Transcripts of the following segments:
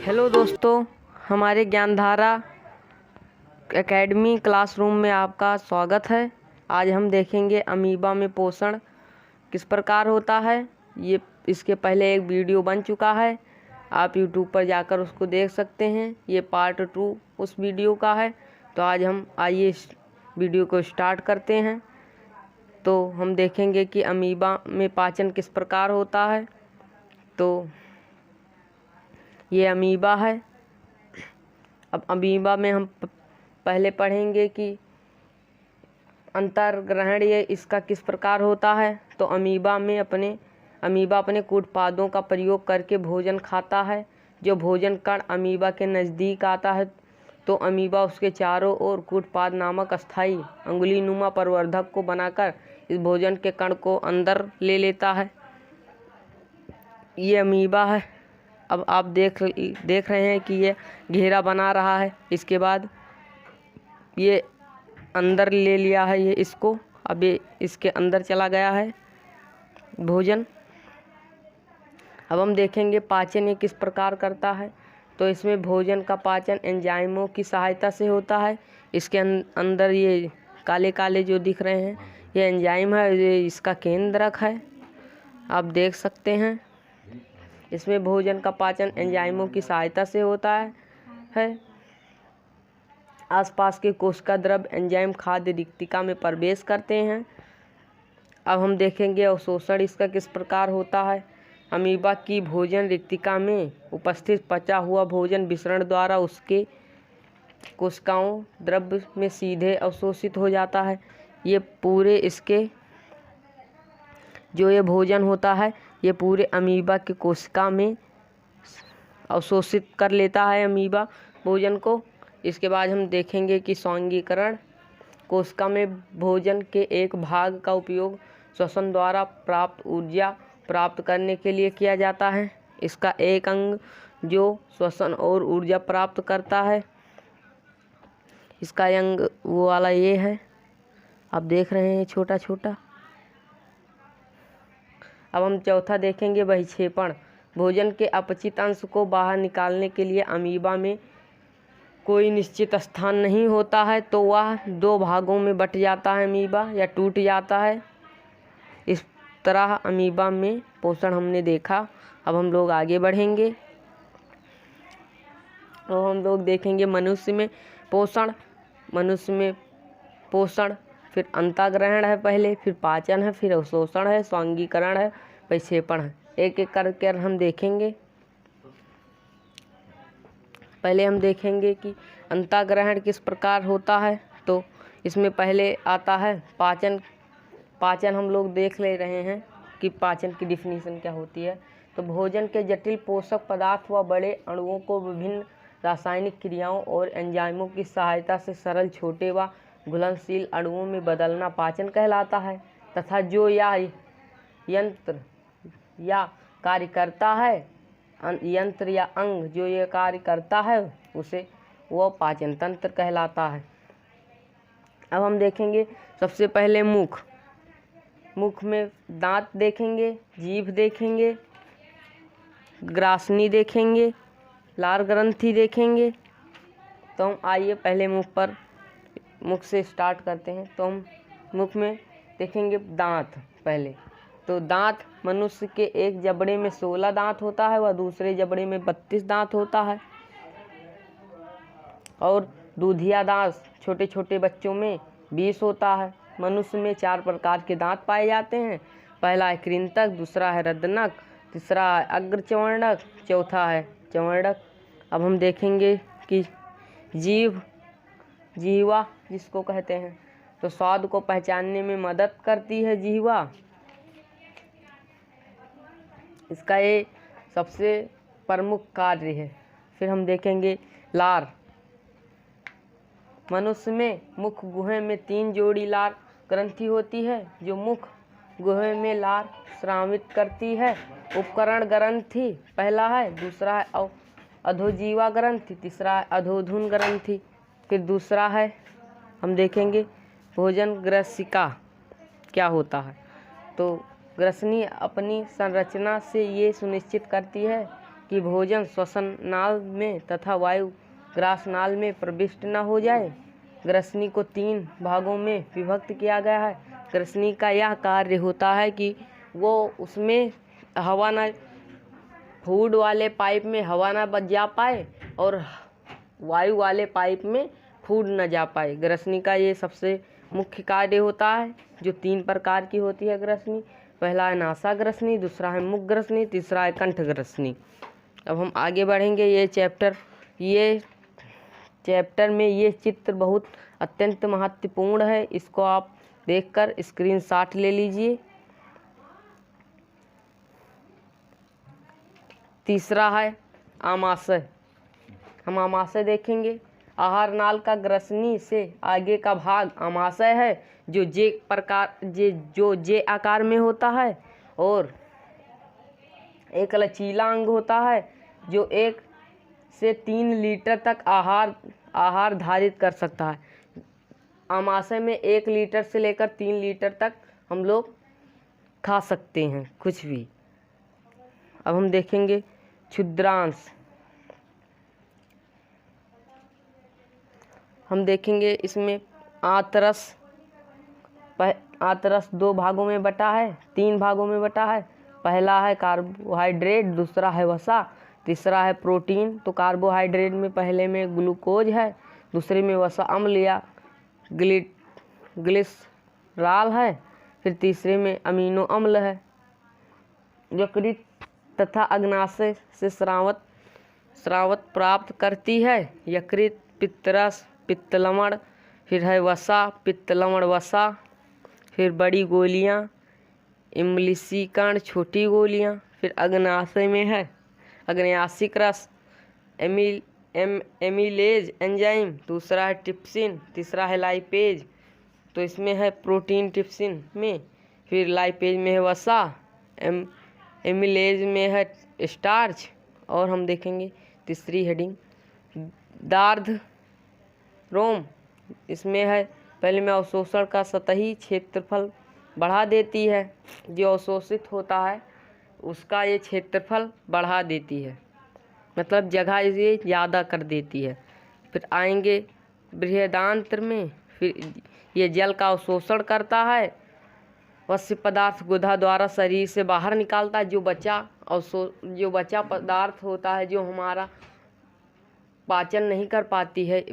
Hello दोस्तों, हमारे Gyandhara academy classroom में आपका स्वागत है। आज हम देखेंगे अमीबा में पोषण किस प्रकार होता है। ये इसके पहले एक वीडियो बन चुका है, आप यूट्यूब पर जाकर उसको देख सकते हैं। ये पार्ट 2 उस वीडियो का है। तो आज हम आइए इस वीडियो को स्टार्ट करते हैं। तो हम देखेंगे कि अमीबा में पाचन किस प्रकार होता है। तो ये अमीबा है। अब अमीबा में हम पहले पढ़ेंगे कि अंतर्ग्रहण ये इसका किस प्रकार होता है। तो अमीबा अपने कूटपादों का प्रयोग करके भोजन खाता है। जो भोजन कण अमीबा के नज़दीक आता है तो अमीबा उसके चारों ओर कूटपाद नामक अस्थायी अंगुलीनुमा प्रवर्धक को बनाकर इस भोजन के कण को अंदर ले लेता है। ये अमीबा है। अब आप देख रहे हैं कि ये घेरा बना रहा है। इसके बाद ये अंदर ले लिया है, ये इसको अब ये इसके अंदर चला गया है भोजन। अब हम देखेंगे पाचन ये किस प्रकार करता है। तो इसमें भोजन का पाचन एंजाइमों की सहायता से होता है। इसके अंदर ये काले काले जो दिख रहे हैं ये एंजाइम है, ये इसका केंद्रक है, आप देख सकते हैं। इसमें भोजन का पाचन एंजाइमों की सहायता से होता है। आसपास के कोशिका द्रव एंजाइम खाद्य रिक्तिका में प्रवेश करते हैं। अब हम देखेंगे अवशोषण इसका किस प्रकार होता है। अमीबा की भोजन रिक्तिका में उपस्थित पचा हुआ भोजन विसरण द्वारा उसके कोशिकाओं द्रव में सीधे अवशोषित हो जाता है। ये पूरे इसके जो ये भोजन होता है ये पूरे अमीबा की कोशिका में अवशोषित कर लेता है अमीबा भोजन को। इसके बाद हम देखेंगे कि स्वांगीकरण कोशिका में भोजन के एक भाग का उपयोग श्वसन द्वारा प्राप्त ऊर्जा प्राप्त करने के लिए किया जाता है। इसका एक अंग जो श्वसन और ऊर्जा प्राप्त करता है, इसका अंग वो वाला ये है, आप देख रहे हैं छोटा छोटा। अब हम चौथा देखेंगे बहिक्षेपण। भोजन के अपचित अंश को बाहर निकालने के लिए अमीबा में कोई निश्चित स्थान नहीं होता है तो वह 2 भागों में बट जाता है अमीबा या टूट जाता है। इस तरह अमीबा में पोषण हमने देखा। अब हम लोग आगे बढ़ेंगे और हम लोग देखेंगे मनुष्य में पोषण। मनुष्य में पोषण फिर अंतःग्रहण है पहले, फिर पाचन है, फिर अवशोषण है, स्वांगीकरण है, बहिक्षेपण है। एक एक करके हम देखेंगे। पहले हम देखेंगे कि अंतःग्रहण किस प्रकार होता है। तो इसमें पहले आता है पाचन। पाचन हम लोग देख ले रहे हैं कि पाचन की डिफिनीशन क्या होती है। तो भोजन के जटिल पोषक पदार्थ व बड़े अणुओं को विभिन्न रासायनिक क्रियाओं और एंजाइमों की सहायता से सरल छोटे व घुलनशील अणुओं में बदलना पाचन कहलाता है। तथा जो यंत्र या कार्य करता है, यंत्र या अंग जो ये कार्य करता है उसे वो पाचन तंत्र कहलाता है। अब हम देखेंगे सबसे पहले मुख। मुख में दांत देखेंगे, जीभ देखेंगे, ग्रासनी देखेंगे, लार ग्रंथि देखेंगे। तो हम आइए पहले मुख से स्टार्ट करते हैं। तो हम मुख में देखेंगे दांत पहले। तो दांत मनुष्य के एक जबड़े में 16 दांत होता है व दूसरे जबड़े में 32 दांत होता है। और दूधिया दांत छोटे छोटे बच्चों में 20 होता है। मनुष्य में 4 प्रकार के दांत पाए जाते हैं। पहला है कृंतक, दूसरा है रदनक, तीसरा है अग्रचवर्णक, चौथा है चवर्णक। अब हम देखेंगे कि जिह्वा जिसको कहते हैं, तो स्वाद को पहचानने में मदद करती है जिह्वा। इसका ये सबसे प्रमुख कार्य है। फिर हम देखेंगे लार। मनुष्य में मुख गुहे में 3 जोड़ी लार ग्रंथि होती है जो मुख गुहे में लार स्रावित करती है। उपकरण ग्रंथि पहला है, दूसरा है अधोजीवा ग्रंथि, तीसरा है अधोधुन ग्रंथि, फिर दूसरा है हम देखेंगे भोजन ग्रसिका क्या होता है। तो ग्रसनी अपनी संरचना से ये सुनिश्चित करती है कि भोजन श्वसन नाल में तथा वायु ग्रासनाल में प्रविष्ट न हो जाए। ग्रसनी को 3 भागों में विभक्त किया गया है। ग्रसनी का यह कार्य होता है कि वो उसमें हवा न फूड वाले पाइप में हवा ना बच जा पाए और वायु वाले पाइप में फूड न जा पाए। ग्रसनी का ये सबसे मुख्य कार्य होता है, जो 3 प्रकार की होती है ग्रसनी। पहला है नासा ग्रसनी, दूसरा है मुख ग्रसनी, तीसरा है कंठ ग्रसनी। अब हम आगे बढ़ेंगे। ये चैप्टर में ये चित्र बहुत अत्यंत महत्वपूर्ण है, इसको आप देखकर स्क्रीनशॉट ले लीजिए। तीसरा है आमाशय। हम आमाशय देखेंगे। आहार नाल का ग्रसनी से आगे का भाग आमाशय है, जो जे आकार में होता है और एक लचीला अंग होता है जो 1 से 3 लीटर तक आहार धारित कर सकता है। आमाशय में 1 लीटर से लेकर 3 लीटर तक हम लोग खा सकते हैं कुछ भी। अब हम देखेंगे क्षुद्रांश। हम देखेंगे इसमें आंतरस 2 भागों में बटा है, 3 भागों में बटा है। पहला है कार्बोहाइड्रेट, दूसरा है वसा, तीसरा है प्रोटीन। तो कार्बोहाइड्रेट में पहले में ग्लूकोज है, दूसरे में वसा अम्ल या ग्लिसरॉल है, फिर तीसरे में अमीनो अम्ल है। यकृत तथा अग्नाशय से स्रावत प्राप्त करती है। यकृत पित्तरस, पित्त लवण, फिर है वसा, पित्त लवण वसा, फिर बड़ी गोलियां, इम्लिसीकरण छोटी गोलियां, फिर अग्नाशय में है अग्न्याशिक रस, एमिलेज एंजाइम, दूसरा है ट्रिप्सिन, तीसरा है लाइपेज। तो इसमें है प्रोटीन ट्रिप्सिन में, फिर लाइपेज में है वसा, एमिलेज में है स्टार्च। और हम देखेंगे तीसरी हेडिंग दार्ध रोम। इसमें है पहले में अवशोषण का सतही क्षेत्रफल बढ़ा देती है, जो अवशोषित होता है उसका ये क्षेत्रफल बढ़ा देती है, मतलब जगह ये ज़्यादा कर देती है। फिर आएंगे बृहदांत्र में, फिर ये जल का अवशोषण करता है, वस्य पदार्थ गुदा द्वारा शरीर से बाहर निकालता है। जो बचा पदार्थ होता है, जो हमारा पाचन नहीं कर पाती है,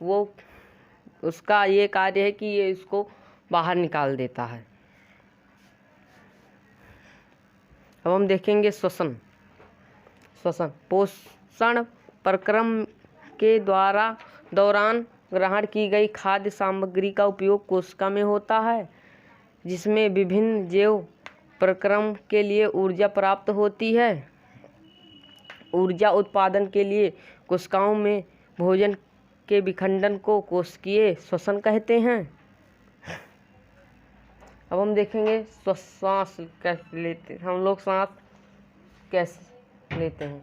वो उसका ये कार्य है कि ये इसको बाहर निकाल देता है। अब हम देखेंगे श्वसन। पोषण प्रक्रम के दौरान ग्रहण की गई खाद्य सामग्री का उपयोग कोशिका में होता है, जिसमें विभिन्न जैव प्रक्रम के लिए ऊर्जा प्राप्त होती है। ऊर्जा उत्पादन के लिए कोशिकाओं में भोजन के विखंडन को कोशिकीय श्वसन कहते हैं। अब हम देखेंगे सांस कैसे लेते हैं, हम लोग सांस कैसे लेते हैं।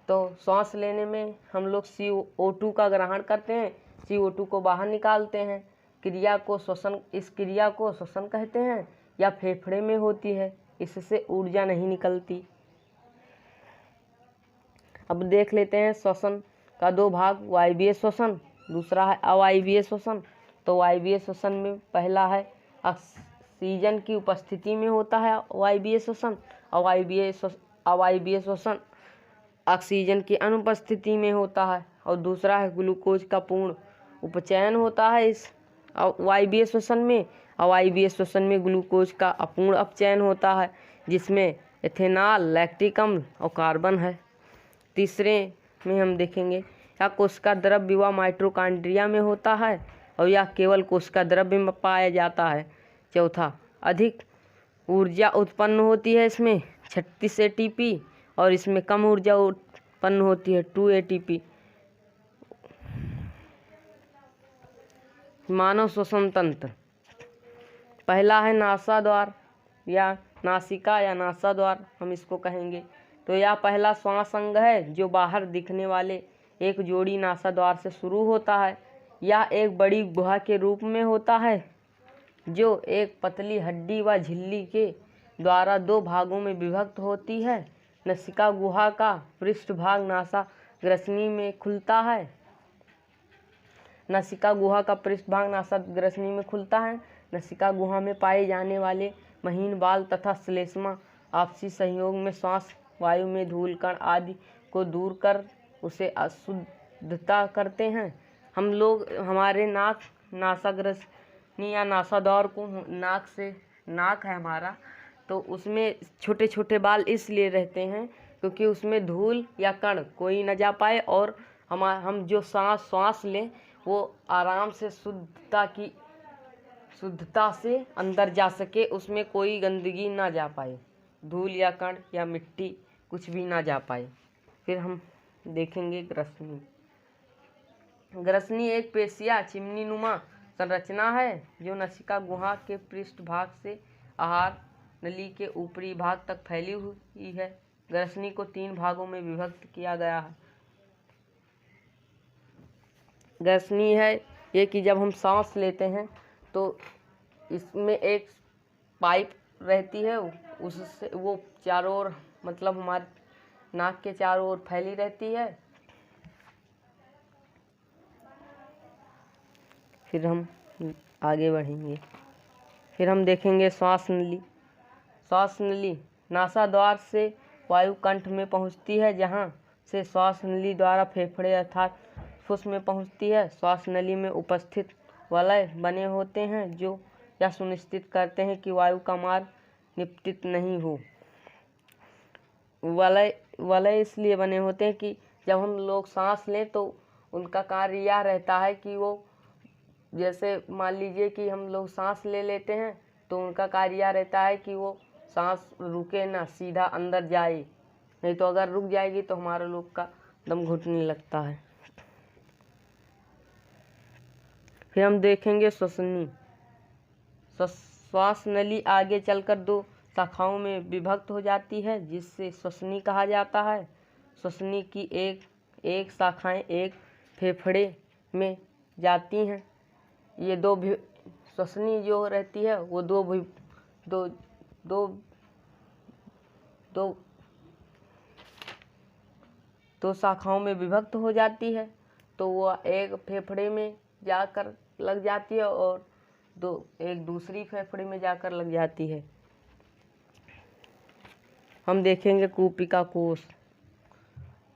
तो सांस लेने में हम लोग CO2 का ग्रहण करते हैं, CO2 को बाहर निकालते हैं। इस क्रिया को श्वसन कहते हैं, या फेफड़े में होती है, इससे ऊर्जा नहीं निकलती। अब देख लेते हैं श्वसन का 2 भाग, वायवीय श्वसन, दूसरा है अवायवीय श्वसन। तो वायवीय श्वसन में पहला है ऑक्सीजन की उपस्थिति में होता है वायवीय श्वसन। अवायवीय श्वसन ऑक्सीजन की अनुपस्थिति में होता है। और दूसरा है ग्लूकोज का पूर्ण उपचयन होता है इस वायवीय श्वसन में। अवायवीय श्वसन में ग्लूकोज का अपूर्ण अपचयन होता है, जिसमें इथेनॉल, लैक्टिक अम्ल और कार्बन है। तीसरे में हम देखेंगे या कोशिका द्रव्य व माइटोकॉन्ड्रिया में होता है, और यह केवल कोशिका द्रव्य में पाया जाता है। चौथा, अधिक ऊर्जा उत्पन्न होती है इसमें 36 ATP, और इसमें कम ऊर्जा उत्पन्न होती है 2 ATP। मानव श्वसन तंत्र, पहला है नासा द्वार या नासिका या नासा द्वार हम इसको कहेंगे। तो यह पहला श्वास अंग है, जो बाहर दिखने वाले एक जोड़ी नासा द्वार से शुरू होता है। यह एक बड़ी गुहा के रूप में होता है, जो एक पतली हड्डी व झिल्ली के द्वारा दो भागों में विभक्त होती है। नासिका गुहा का पृष्ठभाग नासा ग्रसनी में खुलता है। नासिका गुहा का पृष्ठभाग नासा ग्रसनी में खुलता है। नासिका गुहा में पाए जाने वाले महीन बाल तथा श्लेष्मा आपसी सहयोग में श्वास वायु में धूल कण आदि को दूर कर उसे अशुद्धता करते हैं। हम लोग हमारे नासाग्रसनी या नासाद्वार को नाक है हमारा, तो उसमें छोटे छोटे बाल इसलिए रहते हैं क्योंकि उसमें धूल या कण कोई न जा पाए और हम जो सांस लें वो आराम से शुद्धता से अंदर जा सके, उसमें कोई गंदगी ना जा पाए, धूल या कण या मिट्टी कुछ भी ना जा पाए। फिर हम देखेंगे ग्रसनी। ग्रसनी एक पेशिया चिमनी नुमा संरचना है जो नासिका गुहा के पृष्ठभाग से आहार नली के ऊपरी भाग तक फैली हुई है। ग्रसनी को 3 भागों में विभक्त किया गया है। ग्रसनी है ये कि जब हम सांस लेते हैं तो इसमें एक पाइप रहती है, उससे वो चारों ओर मतलब हमारे नाक के चारों ओर फैली रहती है। फिर हम आगे बढ़ेंगे। फिर हम देखेंगे श्वास नली। श्वास नली नासाद्वार से वायु कंठ में पहुंचती है, जहां से श्वास नली द्वारा फेफड़े अर्थात फुस में पहुंचती है। श्वास नली में उपस्थित वलय बने होते हैं जो यह सुनिश्चित करते हैं कि वायु का मार्ग निपतित नहीं हो। वलय इसलिए बने होते हैं कि जब हम लोग सांस लें तो उनका कार्य यह रहता है कि वो, जैसे मान लीजिए कि हम लोग सांस ले लेते हैं तो उनका कार्य यह रहता है कि वो सांस रुके ना, सीधा अंदर जाए, नहीं तो अगर रुक जाएगी तो हमारे लोग का दम घुटने लगता है। फिर हम देखेंगे श्वसनी। श्वास नली आगे चलकर 2 शाखाओं में विभक्त हो जाती है, जिससे श्वसनी कहा जाता है। श्वसनी की एक शाखाएं एक फेफड़े में जाती हैं। ये श्वसनी जो रहती है वो दो शाखाओं में विभक्त हो जाती है, तो वो एक फेफड़े में जाकर लग जाती है और एक दूसरी फेफड़े में जाकर लग जाती है। हम देखेंगे कूपिका कोश।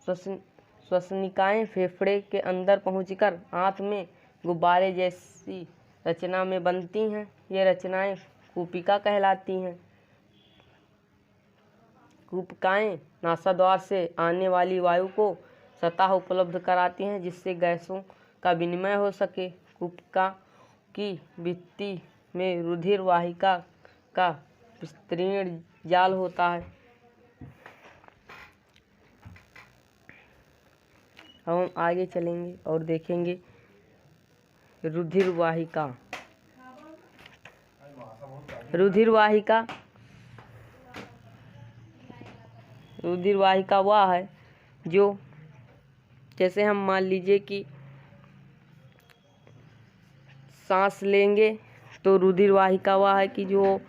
श्वसनिकाएं फेफड़े के अंदर पहुंचकर आंत में गुब्बारे जैसी रचना में बनती हैं। ये रचनाएं कूपिका कहलाती हैं। कूपिकाएं नासाद्वार से आने वाली वायु को सतह उपलब्ध कराती हैं, जिससे गैसों का विनिमय हो सके। कूपिका की भित्ति में रुधिर वाहिका का विस्तीर्ण जाल होता है। हम आगे चलेंगे और देखेंगे रुधिर वाहिका। रुधिर वाहिका वह है जो, जैसे हम मान लीजिए कि सांस लेंगे तो रुधिर वाहिका वह है कि जो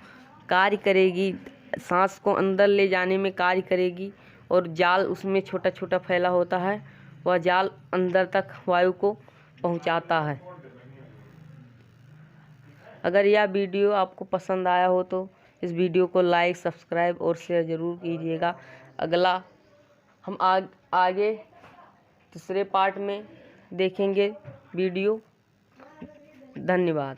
कार्य करेगी, सांस को अंदर ले जाने में कार्य करेगी, और जाल उसमें छोटा छोटा फैला होता है, वह जाल अंदर तक वायु को पहुंचाता है। अगर यह वीडियो आपको पसंद आया हो तो इस वीडियो को लाइक, सब्सक्राइब और शेयर ज़रूर कीजिएगा। अगला हम आगे तीसरे पार्ट में देखेंगे वीडियो। धन्यवाद।